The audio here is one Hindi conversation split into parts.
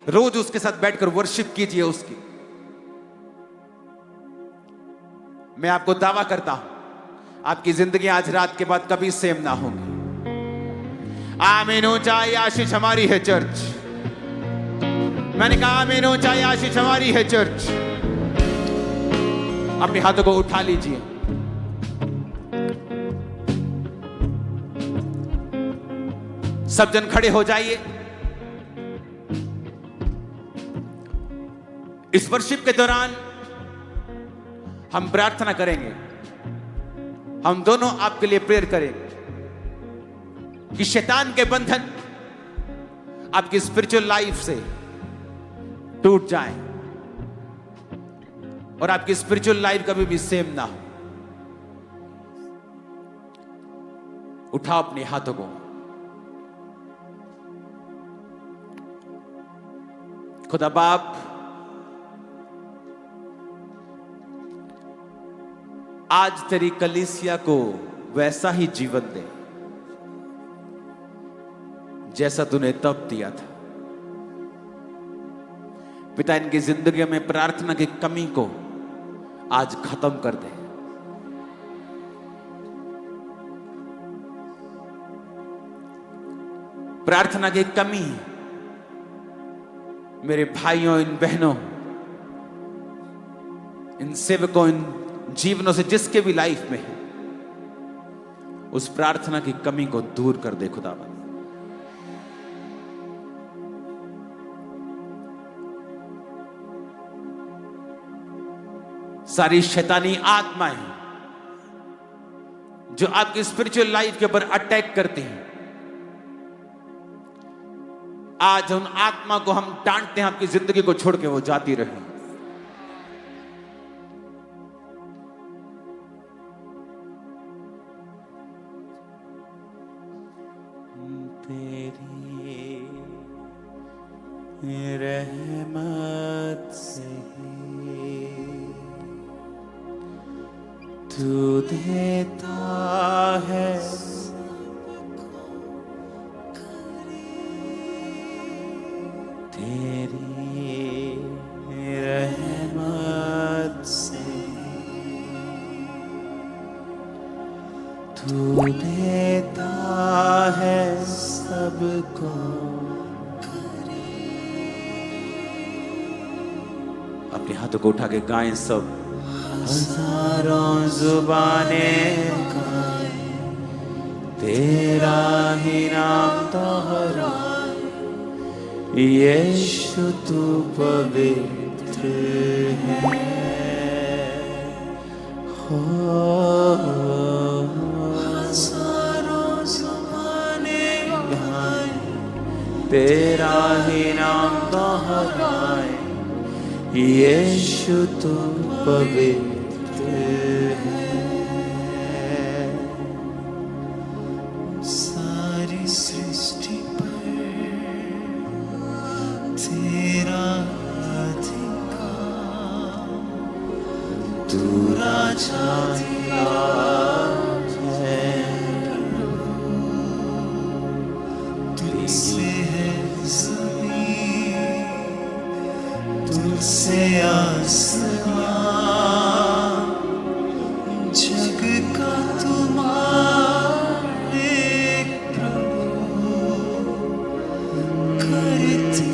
रोज उसके साथ बैठकर वर्शिप कीजिए उसकी। मैं आपको दावा करता हूं आपकी जिंदगी आज रात के बाद कभी सेम ना होगी। आमीन। ऊंचाई आशीष हमारी है चर्च। मैंने कहा आमीन। ऊंचाई आशीष हमारी है चर्च। अपने हाथों को उठा लीजिए। सब जन खड़े हो जाइए। इस वर्शिप के दौरान हम प्रार्थना करेंगे। हम दोनों आपके लिए प्रेयर करेंगे कि शैतान के बंधन आपकी स्पिरिचुअल लाइफ से टूट जाएं और आपकी स्पिरिचुअल लाइफ कभी भी सेम ना हो। उठाओ अपने हाथों को। खुदा बाप, आज तेरी कलीसिया को वैसा ही जीवन दे जैसा तूने तब दिया था। पिता, इनकी जिंदगी में प्रार्थना की कमी को आज खत्म कर दे। प्रार्थना की कमी मेरे भाइयों, इन बहनों, इन सेवकों, इन जीवनों से जिसके भी लाइफ में है, उस प्रार्थना की कमी को दूर कर दे खुदावंद। सारी शैतानी आत्माएं जो आपकी स्पिरिचुअल लाइफ के ऊपर अटैक करती हैं, आज उन आत्मा को हम डांटते हैं, आपकी जिंदगी को छोड़ के वो जाती रहे। तेरी रहमत से तू देता है तेरी रहमत से तू देता है सबको। अपने हाथों को उठा के गाएं सब। हजारों जुबानें गाएं तेरा ही नाम दोहराएं, यीशु तू पवित्र है। हो हजारों जुबानें गाएं तेरा ही नाम दोहराएं, यीशु तू पवित्र है। सारी सृष्टि पर तेरा अधिकार, तू राजा है। तुझसे है ज़मीन, तुझसे आसमान, जग का तुम्हारे प्रभु करते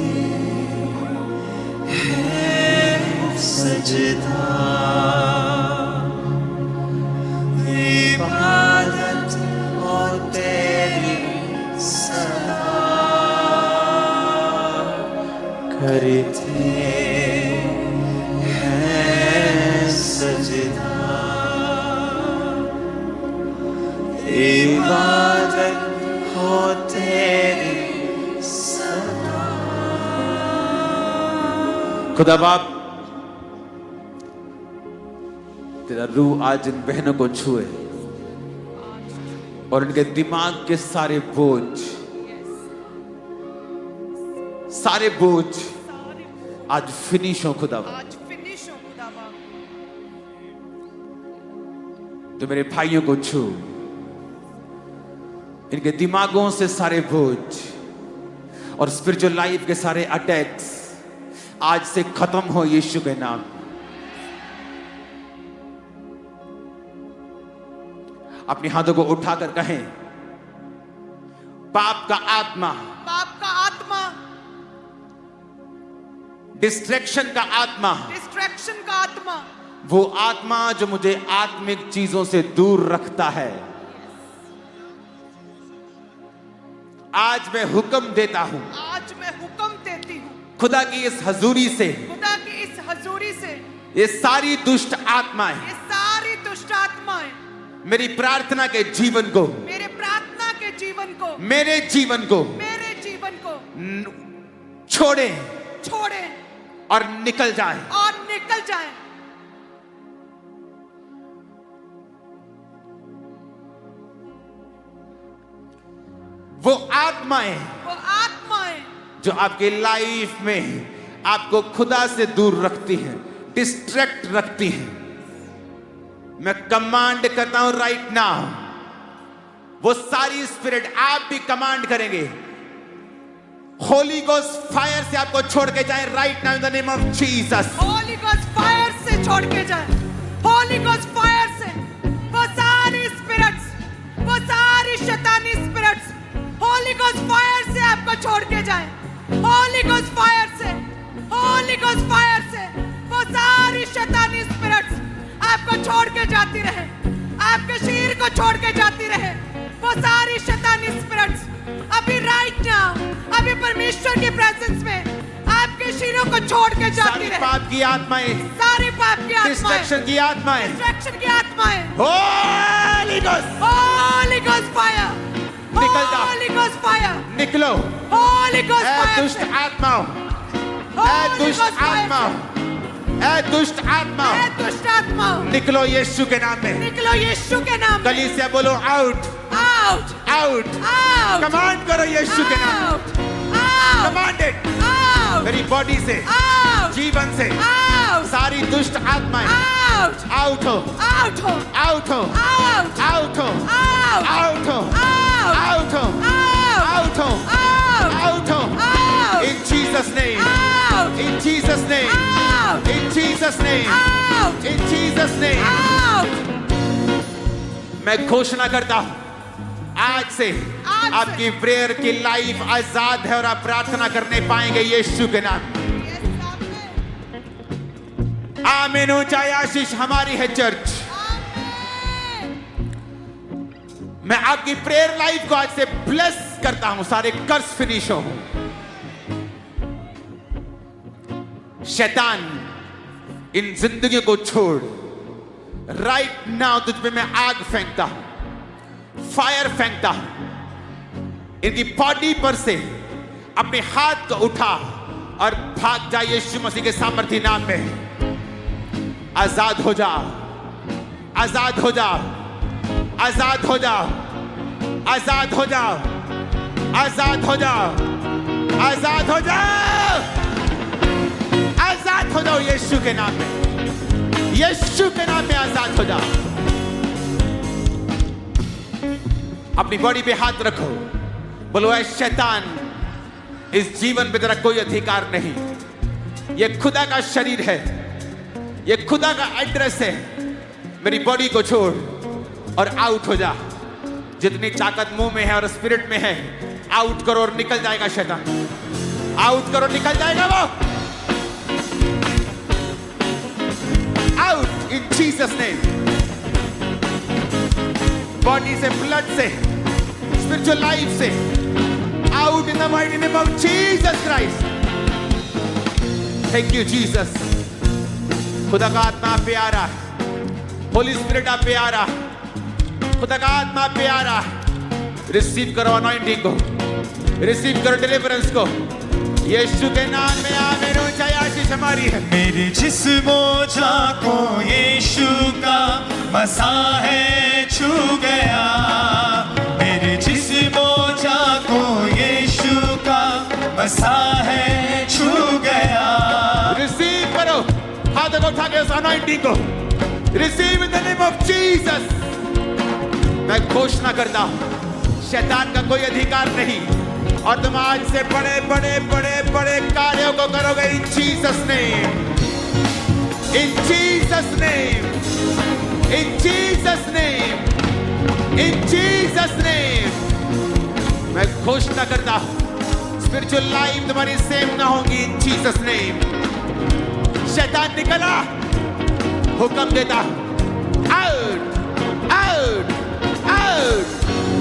हैं सजदा। इबादत और तेरी सदा करते हैं सजदा। इबादत हो तेरी सदा। खुदा बाप, तेरा रूह आज इन बहनों को छुए और इनके दिमाग के सारे बोझ आज फिनिश हो खुदा। तो मेरे भाइयों को छू, इनके दिमागों से सारे बोझ और स्पिरिचुअल लाइफ के सारे अटैक्स आज से खत्म हो यीशु के नाम। अपने हाथों को उठाकर कहें, पाप का आत्मा, पाप का आत्मा, डिस्ट्रैक्शन का आत्मा, डिस्ट्रैक्शन का आत्मा, वो आत्मा जो मुझे आत्मिक चीजों से दूर रखता है, आज मैं हुक्म देता हूं, आज मैं हुक्म देती हूँ खुदा की इस हजूरी से, खुदा की इस हजूरी से ये सारी दुष्ट आत्माएं ये सारी दुष्ट आत्माएं मेरी प्रार्थना के जीवन को, मेरे प्रार्थना के जीवन को, मेरे जीवन को छोड़े छोड़े और निकल जाए। और निकल जाए। वो आत्माएं जो आपके लाइफ में आपको खुदा से दूर रखती हैं, डिस्ट्रैक्ट रखती हैं, मैं कमांड करता हूं राइट नाउ, वो सारी स्पिरिट आप भी कमांड करेंगे, होली गोस्ट फायर से आपको छोड़ के जाए right now in the name of Jesus. Holi ghost fire से छोड़ के जाए, होली गोस्ट फायर से वो सारी स्पिरिट्स, वो सारी शैतानी स्पिरिट्स होली गोस्ट फायर से आपको छोड़ के जाए। होली गोस्ट फायर से, होली गोस्ट फायर से वो सारी शैतानी स्पिरिट्स आपको छोड़ के जाती रहे, आपके शरीर को छोड़ के जाती रहे। वो सारी शैतानी स्पिरिट्स अभी राइट नाउ, अभी परमेश्वर की प्रेजेंस में आपके शरीरों को छोड़ के जाती रहे। पाप की आत्माएं, सारी पाप की आत्माएं, डिस्ट्रैक्शन की आत्माएं, डिस्ट्रैक्शन की आत्माएं, Holi ghost, Holi ghost fire, निकल जाओ, होली गोस्ट फायर, निकलो, होली गोस्ट ऐ फायर, दुष्ट आत्माओं, ऐ दुष्ट आत्माओं, ऐ दुष्ट आत्माओं, ऐ दुष्ट आत्माओं, निकलो यीशु के नाम में, निकलो यीशु के नाम में। कलीसिया बोलो out, out, out, out, command करो यीशु के नाम, out, out, command it, out, मेरी बॉडी से, आउट, जीवन से, आउट, सारी दुष्ट आत्माएं आउट, आउट हो, आउट हो, आउट हो, आउट, आउट हो, आउट, आउट हो, आउट, आउट हो, आउट, आउट हो, आउट, out हो, out, in Jesus name, out, in Jesus name, out, in Jesus name, out, in Jesus name। Out. मैं घोषणा करता हूं आज से आज से आपकी प्रेयर की लाइफ आजाद है और आप प्रार्थना करने पाएंगे यीशु के नाम। आमीन। ऊंचा आशीष हमारी है चर्च। मैं आपकी प्रेयर लाइफ को आज से ब्लेस करता हूं, सारे कर्ज फिनिश हो। शैतान इन जिंदगियों को छोड़, राइट नाउ तुझ पे मैं आग फेंकता हूं, फायर फेंकता हूं। इनकी बॉडी पर से अपने हाथ को उठा और भाग जा यीशु मसीह के सामर्थी नाम में। आजाद हो जाओ, आजाद हो जाओ, आजाद हो जाओ, आजाद हो जाओ, आजाद हो जाओ, आजाद हो जाओ, आजाद हो जाओ यीशु के नाम में, यीशु के नाम में आजाद हो जाओ। अपनी बॉडी पे हाथ रखो, बोलो ऐ शैतान, इस जीवन पे तेरा कोई अधिकार नहीं। ये खुदा का शरीर है, ये खुदा का एड्रेस है। मेरी बॉडी को छोड़ और आउट हो जा। जितनी ताकत मुंह में है और स्पिरिट में है, आउट करो और निकल जाएगा शैतान। आउट करो, निकल जाएगा वो। Out in Jesus name. Body से, ब्लड से, स्पिरिचुअल लाइफ से, out in the mighty name of Jesus Christ. Thank you Jesus. खुदा का आत्मा आप पे आ रहा है, होली स्पिरिट आप पे आ रहा है, खुदा का आत्मा आप पे आ रहा है। रिसीव करो अनॉइंटिंग को, रिसीव करो डिलीवरेंस को, यीशु के नाम में आमीन। ऊंचा आशीष हमारी है। मेरे जिस्मों जान को यीशु का मसा है छू गया, मेरे जिस्मों जान को यीशु का मसा है छू गया। रिसीव करो, हाथों को उठा के उस अनॉइंटिंग को receive in the name of Jesus. मैं घोषणा करता हूं, शैतान का कोई अधिकार नहीं, और तुम आज से बड़े बड़े बड़े बड़े कार्यों को करोगे इन जीसस नेम, इन जीसस नेम, इन जीसस नेम, इन जीसस नेम। मैं घोषणा करता हूं स्पिरिचुअल लाइफ तुम्हारी सेम ना होगी इन जीसस नेम। शैतान निकला, हुक्म देता out out out,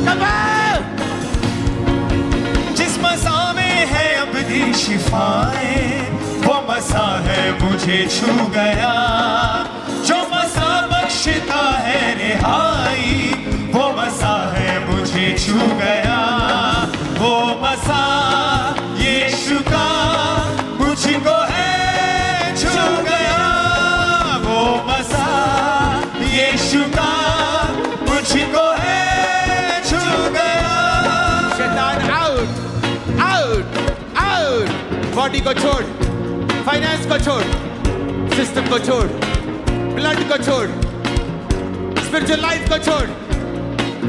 come out. जिस मसा में है अबदी शिफाएं, वो मसा है मुझे छू गया। जो मसा बख्शता है रिहाई, वो मसा है मुझे छू गया। वो मसा यीशु का मुझको है छू गया। वो मसा यीशु का मुझको है छू गया। शैतान आउट आउट आउट। बॉडी को छोड़, फाइनेंस को छोड़, सिस्टम को छोड़, ब्लड को छोड़, स्पिरिचुअल लाइफ को छोड़।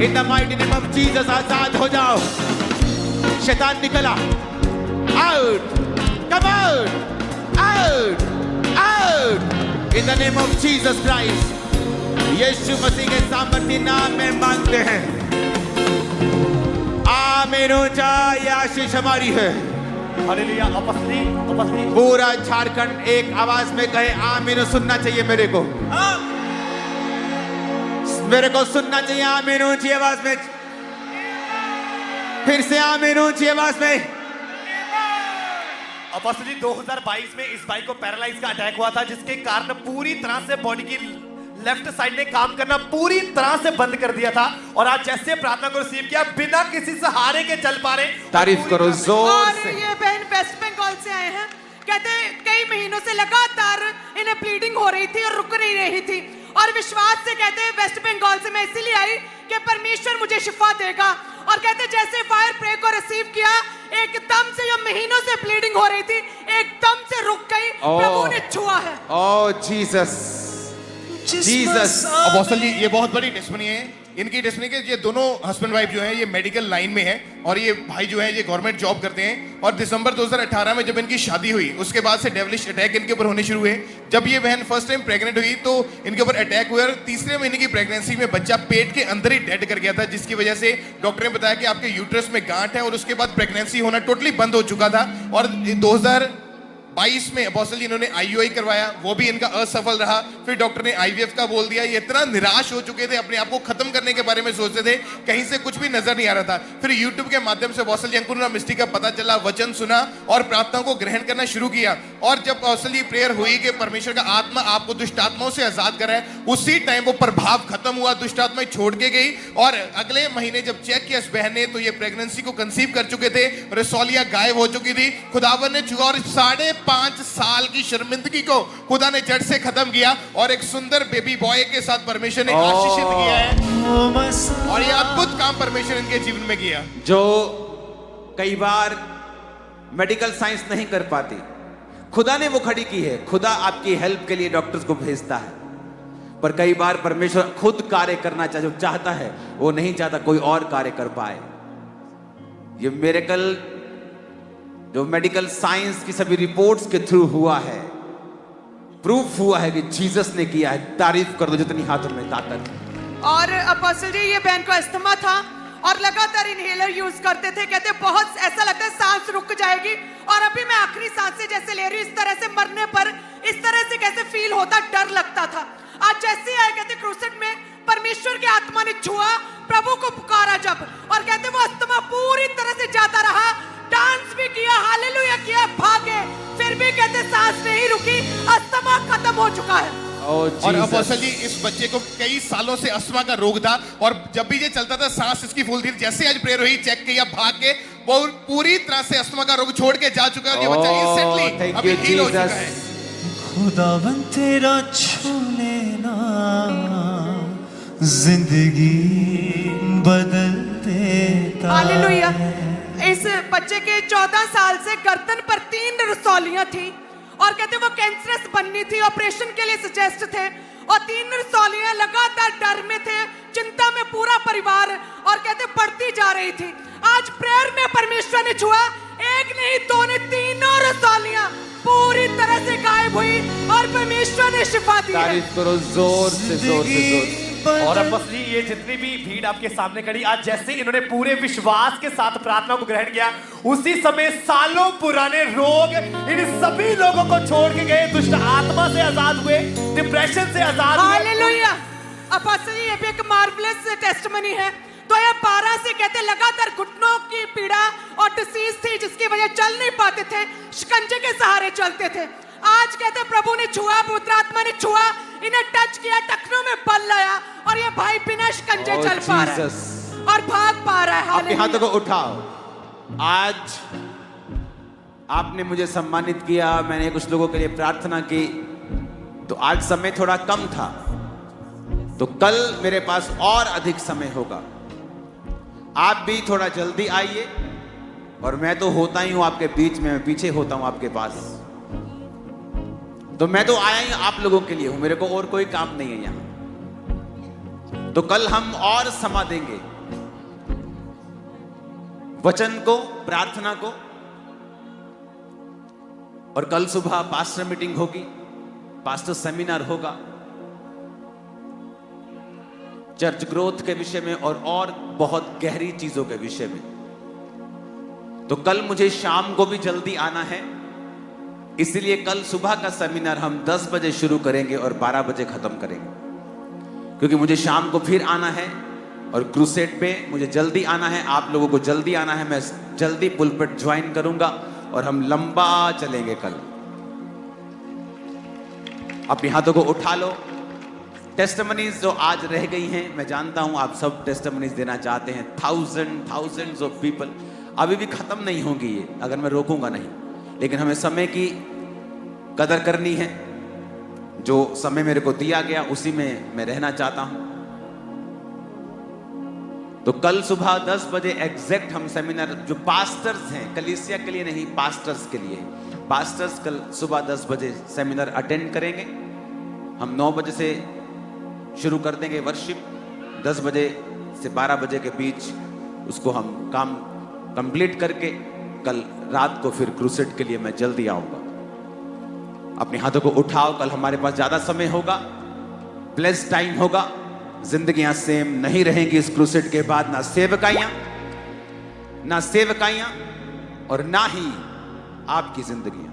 In the mighty name of Jesus आजाद हो जाओ। शैतान निकला, out, come out out out in the name of Jesus Christ. Yeshu Masih के सामर्थ्य नाम में मांगते हैं, आमीन। ऊंचा यह आशीष हमारी है। हालेलुया। अपस्ती पूरा झारखंड एक आवाज में कहे आमीन। सुनना चाहिए मेरे को, मेरे को सुनना चाहिए आमीन ऊंची आवाज में। फिर से आमीन ऊंची आवाज में। अपॉस्टल 2022 में इस भाई को पैरालाइज का अटैक हुआ था, जिसके कारण पूरी तरह से बॉडी की लेफ्ट साइड ने काम करना पूरी तरह से बंद कर दिया था। और आज जैसे प्रार्थना को रिसीव किया, बिना किसी सहारे के चल पा रहे। तारीफ करो जोर और से। ये बहन वेस्ट बंगाल से आए हैं, कहते कई महीनों से लगातार इन्हें ब्लीडिंग हो रही थी और रुक नहीं रही थी। और विश्वास से कहते हैं वेस्ट बंगाल से मैं इसीलिए आई कि परमेश्वर मुझे शिफा देगा। और कहते जैसे फायर प्रे को रिसीव किया, एकदम से जो महीनों से ब्लीडिंग हो रही थी एकदम से रुक गई। प्रभु ने छुआ है। ओ जीसस, जीसस। अपोस्टल जी, ये बहुत बड़ी टेस्टमनी है। इनकी टेस्टमनी के ये दोनों हस्बैंड वाइफ जो है ये मेडिकल लाइन में है और ये भाई जो है ये गवर्नमेंट जॉब करते हैं। और दिसंबर 2018 में जब इनकी शादी हुई, उसके बाद से डेविलिश अटैक इनके ऊपर होने शुरू हुए। जब ये बहन फर्स्ट टाइम प्रेग्नेंट हुई तो इनके ऊपर अटैक हुआ और तीसरे महीने की प्रेगनेंसी में बच्चा पेट के अंदर ही डेड कर गया था, जिसकी वजह से डॉक्टर ने बताया कि आपके यूट्रस में गांठ है और उसके बाद प्रेगनेंसी होना टोटली बंद हो चुका था। और 2022 में अपोस्टल जी इन्होंने IUI करवाया, वो भी इनका असफल रहा। फिर डॉक्टर ने IVF का बोल दिया। ये इतना निराश हो चुके थे, अपने आप को खत्म करने के बारे में सोचते थे, कहीं से कुछ भी नजर नहीं आ रहा था। फिर YouTube के माध्यम से अपोस्टल जी अंकुर मिस्ट्री का पता चला, वचन सुना और प्रार्थना को ग्रहण करना शुरू किया। और जब अपोस्टल जी प्रेयर हुई कि परमेश्वर का आत्मा आपको दुष्ट आत्माओं से आजाद कराए, उसी टाइम वो प्रभाव खत्म हुआ, दुष्ट आत्माएं छोड़ के गई। और अगले महीने जब चेक किया इस बहन ने, तो ये प्रेगनेंसी को कंसीव कर चुके थे, रसौलिया गायब हो चुकी थी। खुदावन ने छुआ और 5.5 साल की शर्मिंदगी को खुदा ने जड़ से खत्म किया और एक सुंदर बेबी बॉय के साथ परमेश्वर ने आशीषित किया है। और ये अद्भुत काम परमेश्वर इनके जीवन में किया, जो कई बार मेडिकल साइंस नहीं कर पाती, खुदा ने वो खड़ी की है। खुदा आपकी हेल्प के लिए डॉक्टर्स को भेजता है, पर कई बार परमेश्वर खुद कार्य करना जो चाहता है, वो नहीं चाहता कोई और कार्य कर पाए। ये मिरेकल जो मेडिकल साइंस की सभी रिपोर्ट्स के थ्रू हुआ है, प्रूफ हुआ है कि जीसस ने किया है। तारीफ कर दो जितनी हाथों में ताकत है। और अपोस्टल जी, ये बहन को अस्थमा था और लगातार इनहेलर यूज करते थे। कहते बहुत ऐसा लगता है सांस रुक जाएगी और अभी मैं आखिरी सांसें जैसे ले रही हूँ, इस तरह से मरने पर इस तरह से कैसे फील होता, डर लगता था। आज जैसे आए कहते क्रूसेड में परमेश्वर की आत्मा ने छुआ, प्रभु को पुकारा जब, और कहते वो अस्थमा पूरी तरह से जाता रहा। डांस भी किया, हालेलुया किया, भागे, फिर भी कहते सांस नहीं रुकी, अस्थमा खत्म हो चुका है। और अपोस्टल जी इस बच्चे को कई सालों से अस्थमा का रोग था और जब भी ये चलता था सांस इसकी फूलती थी। जैसे आज प्रेयर हुई, चेक किया, भाग के वो पूरी तरह से अस्थमा का रोग छोड़ के जा चुका है और ये बच्चा इंस्टेंटली अभी हील हो चुका है। खुदावन तेरा छू लेना जिंदगी बदल देता। हालेलुया। इस बच्चे के 14 साल से गर्दन पर 3 रसौलियां थी और कहते वो कैंसरस बननी थी, ऑपरेशन के लिए सजेस्ट थे। और 3 रसौलियां लगातार डर में थे, चिंता में पूरा परिवार, और कहते बढ़ती जा रही थी। आज प्रेयर में परमेश्वर ने छुआ, एक नहीं दो नहीं तीनों रसौलियां पूरी तरह से गायब हुई और परमेश्वर ने शिफा दी है। तारीफ करो जोर से, जोर से, जोर से। और अब बस ये जितनी भी भीड़ आपके सामने खड़ी, आज जैसे इन्होंने पूरे विश्वास के साथ प्रार्थना को ग्रहण किया, उसी समय सालों पुराने रोग इन सभी लोगों को छोड़ के गए, दुष्ट आत्मा से आजाद हुए, डिप्रेशन से आजाद हुए। हालेलुया। अपोस्टल जी, ये भी एक मार्वलस टेस्टिमनी है। 2012 से कहते लगातार घुटनों की पीड़ा और डिसीज थी जिसकी वजह चल नहीं पाते थे, शिकंजे के सहारे चलते थे। आज कहते प्रभु ने छुआ, पवित्र आत्मा ने छुआ, इन्हें टच किया, टखनों में बल लाया और ये भाई बिना शिकंजे चल पा रहा है और भाग पा रहा है। अपने हाथों को उठाओ। आज आपने मुझे सम्मानित किया, मैंने कुछ लोगों के लिए प्रार्थना की, तो आज समय थोड़ा कम था, तो कल मेरे पास और अधिक समय होगा। आप भी थोड़ा जल्दी आइए, और मैं तो होता ही हूं आपके बीच में, मैं पीछे होता हूं आपके पास, तो मैं तो आया ही आप लोगों के लिए हूं, मेरे को और कोई काम नहीं है यहां। तो कल हम और समा देंगे वचन को, प्रार्थना को, और कल सुबह पास्टर मीटिंग होगी, पास्टर सेमिनार होगा चर्च ग्रोथ के विषय में और बहुत गहरी चीजों के विषय में। तो कल मुझे शाम को भी जल्दी आना है, इसलिए कल सुबह का सेमिनार हम 10 बजे शुरू करेंगे और 12 बजे खत्म करेंगे, क्योंकि मुझे शाम को फिर आना है और क्रूसेड पे मुझे जल्दी आना है, आप लोगों को जल्दी आना है। मैं जल्दी पुलपिट ज्वाइन करूंगा और हम लंबा चलेंगे कल। अपने हाथों को उठा लो। टेस्टिमनीज जो आज रह गई हैं, मैं जानता हूं आप सब टेस्टिमनीज देना चाहते हैं, थाउजेंड्स ऑफ पीपल। अभी भी खत्म नहीं होंगी ये, अगर मैं रोकूंगा नहीं, लेकिन हमें समय की कदर करनी है। जो समय मेरे को दिया गया उसी में मैं रहना चाहता हूं। तो कल सुबह 10 बजे एग्जैक्ट हम सेमिनार, जो पास्टर्स हैं, कलीसिया के लिए नहीं, पास्टर्स के लिए, पास्टर्स कल सुबह 10 बजे सेमिनार अटेंड करेंगे। हम 9 बजे से शुरू कर देंगे वर्शिप, 10 बजे से 12 बजे के बीच उसको हम काम कंप्लीट करके कल रात को फिर क्रूसेड के लिए मैं जल्दी आऊंगा। अपने हाथों को उठाओ, कल हमारे पास ज्यादा समय होगा, ब्लेस्ड टाइम होगा। जिंदगियां सेम नहीं रहेंगी इस क्रूसेड के बाद, ना सेवकाइयां और ना ही आपकी जिंदगियां।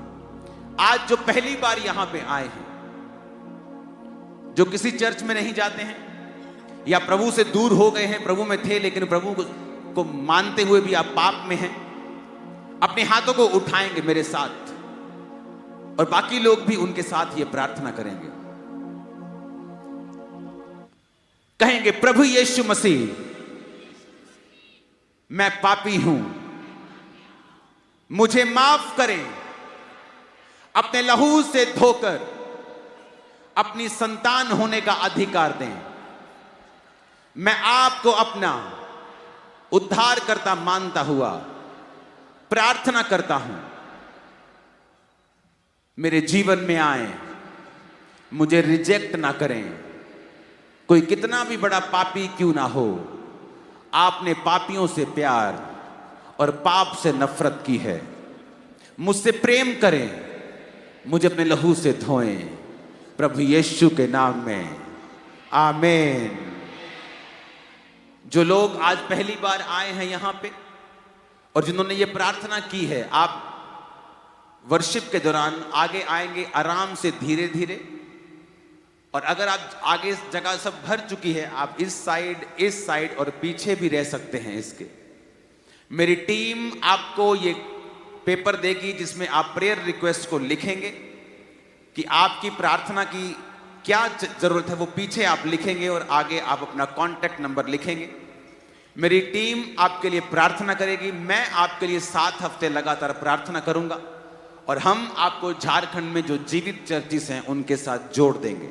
आज जो पहली बार यहां पे आए हैं, जो किसी चर्च में नहीं जाते हैं या प्रभु से दूर हो गए हैं, प्रभु में थे लेकिन प्रभु को मानते हुए भी आप पाप में हैं, अपने हाथों को उठाएंगे मेरे साथ, और बाकी लोग भी उनके साथ ये प्रार्थना करेंगे। कहेंगे, प्रभु यीशु मसीह, मैं पापी हूं, मुझे माफ करें, अपने लहू से धोकर अपनी संतान होने का अधिकार दें। मैं आपको अपना उद्धारकर्ता मानता हुआ प्रार्थना करता हूं, मेरे जीवन में आए, मुझे रिजेक्ट ना करें। कोई कितना भी बड़ा पापी क्यों ना हो, आपने पापियों से प्यार और पाप से नफरत की है। मुझसे प्रेम करें, मुझे अपने लहू से धोएं, प्रभु यीशु के नाम में, आमीन। जो लोग आज पहली बार आए हैं यहां पे और जिन्होंने ये प्रार्थना की है, आप वर्शिप के दौरान आगे आएंगे आराम से, धीरे धीरे। और अगर आप आगे जगह सब भर चुकी है, आप इस साइड और पीछे भी रह सकते हैं इसके। मेरी टीम आपको ये पेपर देगी जिसमें आप प्रेयर रिक्वेस्ट को लिखेंगे कि आपकी प्रार्थना की क्या जरूरत है, वो पीछे आप लिखेंगे और आगे आप अपना कांटेक्ट नंबर लिखेंगे। मेरी टीम आपके लिए प्रार्थना करेगी, मैं आपके लिए 7 हफ्ते लगातार प्रार्थना करूंगा, और हम आपको झारखंड में जो जीवित चर्चिस हैं उनके साथ जोड़ देंगे,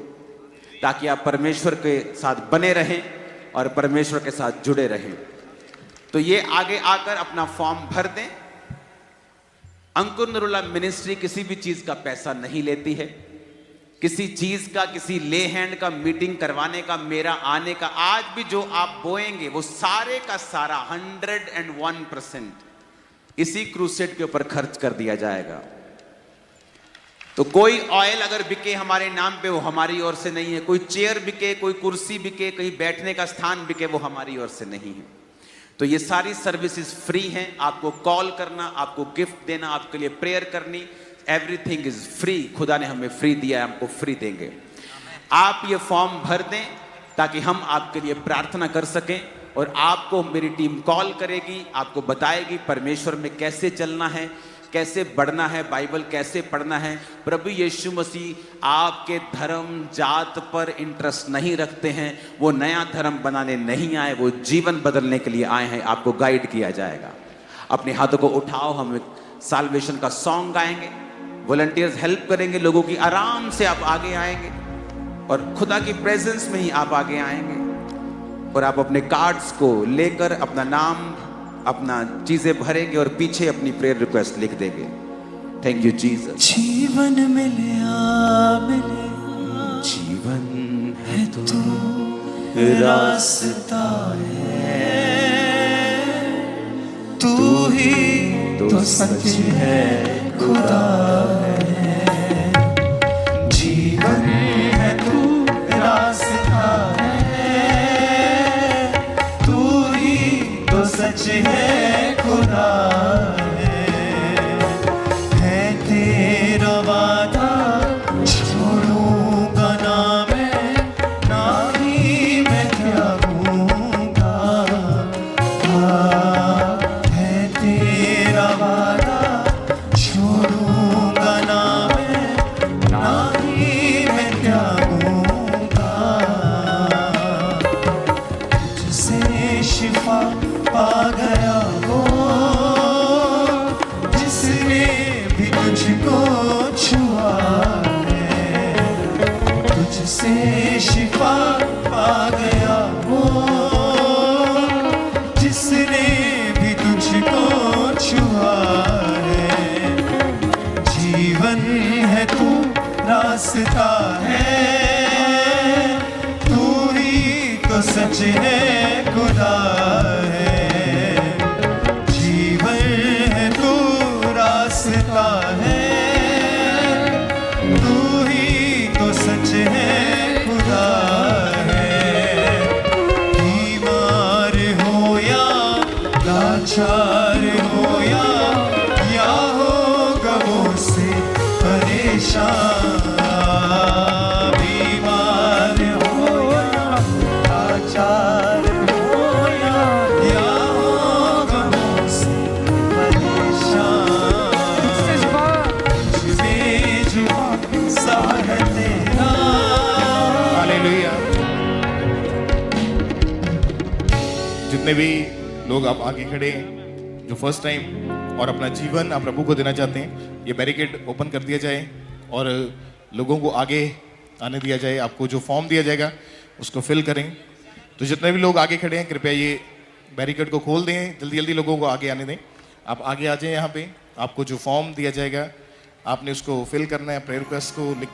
ताकि आप परमेश्वर के साथ बने रहें और परमेश्वर के साथ जुड़े रहें। तो ये आगे आकर अपना फॉर्म भर दें। अंकुर नरूला मिनिस्ट्री किसी भी चीज का पैसा नहीं लेती है। किसी चीज का, किसी ले हैंड का, मीटिंग करवाने का, मेरा आने का, आज भी जो आप बोएंगे वो सारे का सारा 101% इसी क्रूसेड के ऊपर खर्च कर दिया जाएगा। तो कोई ऑयल अगर बिके हमारे नाम पे, वो हमारी ओर से नहीं है। कोई चेयर बिके, कोई कुर्सी बिके, कहीं बैठने का स्थान बिके, वो हमारी ओर से नहीं है। तो ये सारी सर्विसेज फ्री हैं। आपको कॉल करना, आपको गिफ्ट देना, आपके लिए प्रेयर करनी, एवरीथिंग इज फ्री। खुदा ने हमें फ्री दिया है, हमको फ्री देंगे। आप ये फॉर्म भर दें ताकि हम आपके लिए प्रार्थना कर सकें, और आपको मेरी टीम कॉल करेगी, आपको बताएगी परमेश्वर में कैसे चलना है, कैसे बढ़ना है, बाइबल कैसे पढ़ना है। प्रभु यीशु मसीह आपके धर्म जात पर इंटरेस्ट नहीं रखते हैं। वो नया धर्म बनाने नहीं आए, वो जीवन बदलने के लिए आए हैं। आपको गाइड किया जाएगा। अपने हाथों को उठाओ, हम साल्वेशन का सॉन्ग गाएंगे, वॉलंटियर्स हेल्प करेंगे लोगों की। आराम से आप आगे आएंगे और खुदा की प्रेजेंस में ही आप आगे आएंगे, और आप अपने कार्ड्स को लेकर अपना नाम, अपना चीजें भरेंगे और पीछे अपनी प्रेयर रिक्वेस्ट लिख देंगे। Thank you Jesus. जीवन मिलिया जीवन है तू रास्ता है, तू ही तो सच है, खुदा है। जीवन है तू रास्ता है, तू ही तो सच है, खुदा है तेरा वादा छोड़ूंगा ना मैं, ना ही मैं त्यागूंगा। है तेरा वादा छोड़ूंगा ना मैं, ना ही मैं त्यागूंगा। तुझसे शिफा पा गया वो जिसने भी तुझको छुआ है, तुझसे शिफा पा गया वो जिसने भी तुझको छुआ है। जीवन है तू रास्ता है, तू ही तो सच है, खुदा है। जीवन है तू रास्ता है, तू ही तो सच है, खुदा है। बीमार हो या लाचार हो या हो गमों से परेशान, बीमार हो या लाचार हो या हो गमों से परेशान, तुझमें जो साह तेरा। हालेलुया। जितने भी लोग आप आगे खड़े हैं, जो फर्स्ट टाइम और अपना जीवन आप प्रभु को देना चाहते हैं, ये बैरिकेड ओपन कर दिया जाए और लोगों को आगे आने दिया जाए। आपको जो फॉर्म दिया जाएगा उसको फिल करें। तो जितने भी लोग आगे खड़े हैं, कृपया ये बैरिकेड को खोल दें, जल्दी जल्दी लोगों को आगे आने दें। आप आगे आ जाएं। यहाँ पे आपको जो फॉर्म दिया जाएगा आपने उसको फिल करना है, प्रेयर रिक्वेस्ट को लिख